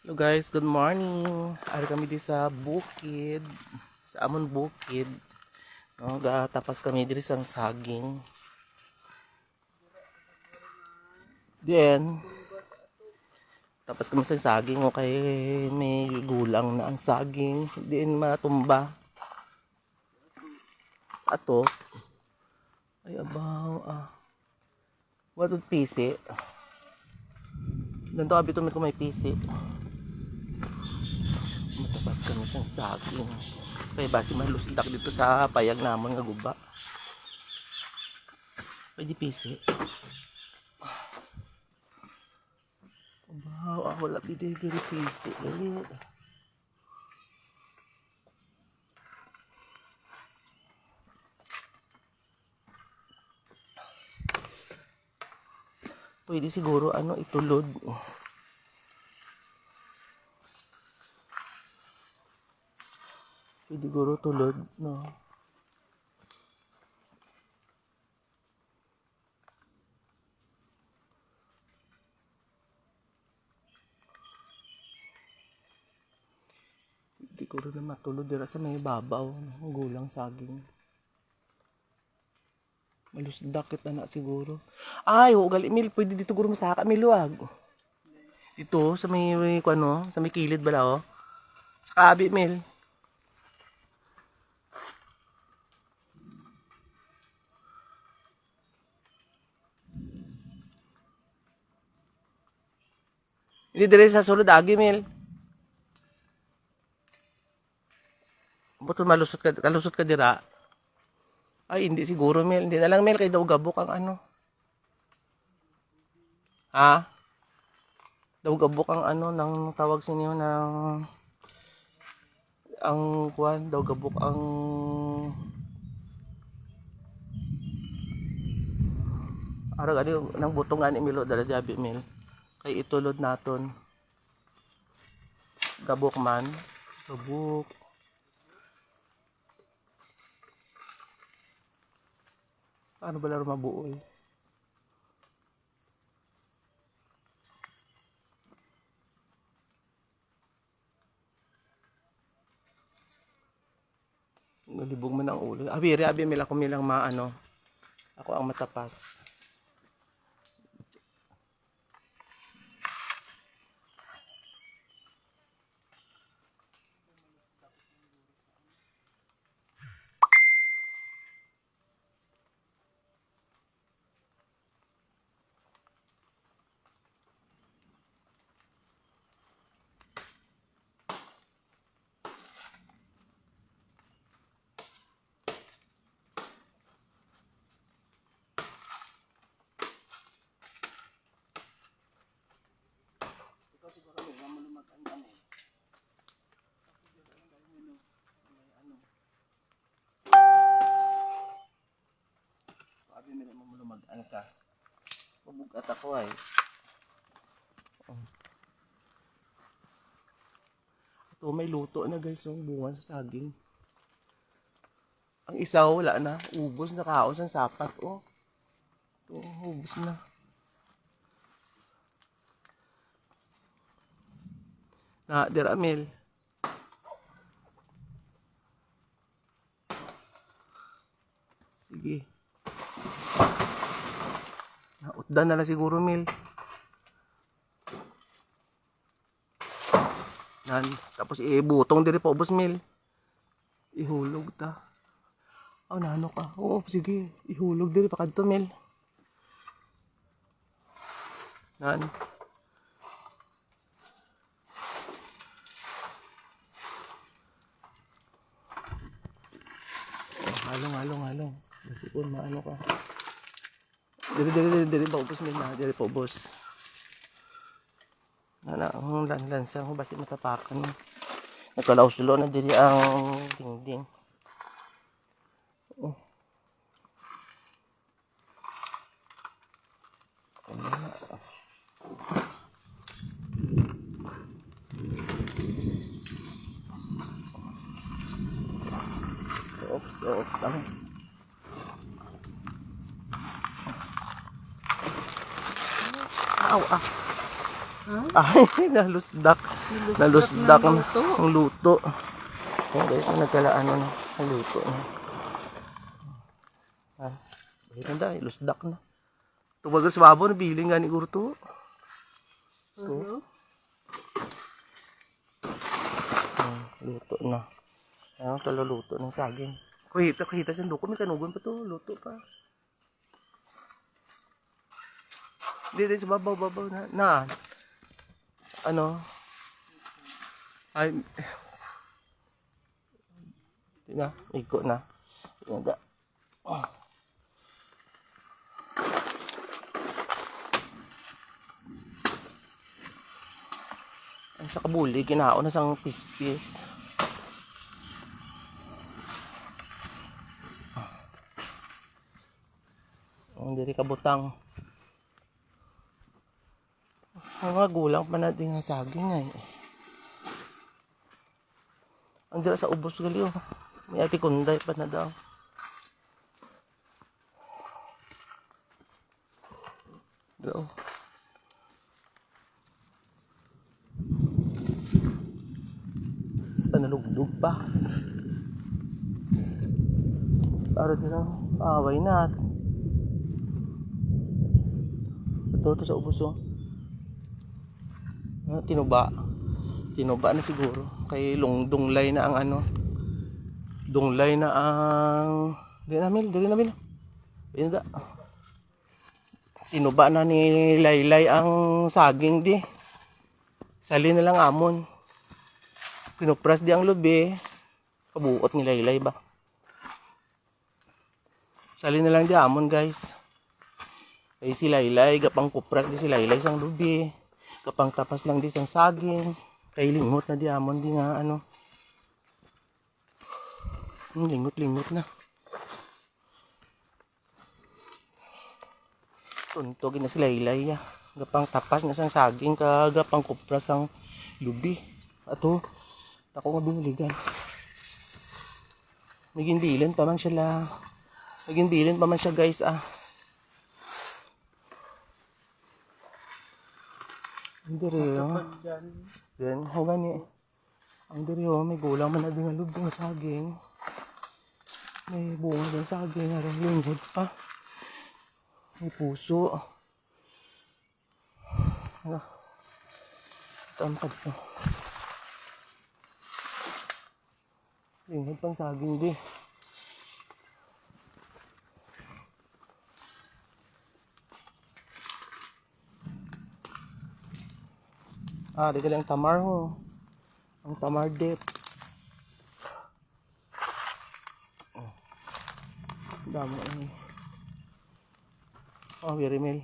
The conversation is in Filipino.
Hello guys, good morning. Ari kami di sa bukid, sa amon bukid. No, tapas kami diri sang saging. Then tapas kami sa saging okay, may gulang na ang saging, din matumba. Ato ay abaw what would pisi? Ganto abito mi ko may pisi. Matapas kami sa saging. Kaya basi malusdak dito sa payag namon nga guba. Pwede pisi. Wow, wala dito pisi. Pwede siguro itulod. Pwede siguro tulod, no? Pwede siguro na matulod dira sa may babaw, no? Gulang saging. Malusdak kita na siguro. Ay, ugali mil, pwede dito guro masaka miluag. Dito sa may sa may kilid bala oh. Sa kabi mil. Hindi dire sa sulod agi mil. Buto kalusot ka dira. Ay, hindi siguro mil, hindi na lang mil kay daw gabok ang Ha? Daw gabok ang nang tawag sa inyo ng ang kuan daw gabok ang arag nang butong ani milo dala jabi mil kay itulod naton gabok man gabok ano ba laro mabuoy nalibog man ang ulo abi mila ko milang ako ang matapas. Sabi mo naman lumag-an ka. Mabugat ako ay. Ito may luto na guys yung bunga sa saging. Ang isa wala na. Ubos na kaos ang sapat. Oh. Ito ubos na. Na diramil. Sige. Nautdan na lang siguro mil. Nan, tapos ibutong diri po ubos mil. Ihulog ta. Nano ka. Oo, sige. Ihulog diri pa kadto mil. Nan. Halong. Sikon maano ka. Diri pa ubos mil na. Diri pa ubos. Ang lansa ko basi matapakan. Nagkalaos-lo na diri ang dingding. Oh. Oops lang. Aw. Ay, nalusdak. Nalusdak na ang luto. Ayan guys, nagkalaan na ang luto na. Ah, ayun na, lusdak na. Tumagal sa babaw, nabiling nga ni Gurto. So, luto na. Ayan, kaluluto ng saging. Kuhita sa luko, may kanugon pa to, luto pa. Hindi sa babaw na. Ano? Ay, na, iko na. Yan da. Ang sa kabuli, ginao na sang pispis. Ang diri kabutang. Ang mga gulang pa natin nga saging ay. Ang dira sa ubos gali oh. May ati kunday pa na daw. Daw. Panalugdog pa. Para din ang away na. Ito sa ubos oh. Tinuba na siguro kay dunglay na ang ano, dunglay na ang diri namin da. Tinuba na ni Laylay ang saging di sali na lang amon, pinupras di ang lubi kabuot ni Laylay ba, sali na lang di amon guys. Kay si Laylay gapang kupras di si Laylay sang lubi, kapang tapas lang di sang saging, kay lingot na di amon di nga ano. Lingot na. Tuntogin na si Laylay ya. Gapang tapas na sang saging kagapang kupras sang lubi. Ato, ako nga binuligan. Nagindilan pa man siya guys ah. Ang diri oh. Yan, ho gani. Ang diri oh, may gulang man na din nga lubong nga saging. May bunga din saging, arang lingkod pa. May puso. Ano? Tampad to. Lingkod pang saging di. Dito lang tamar ho. Ang tamar dip. Dami. Very meal.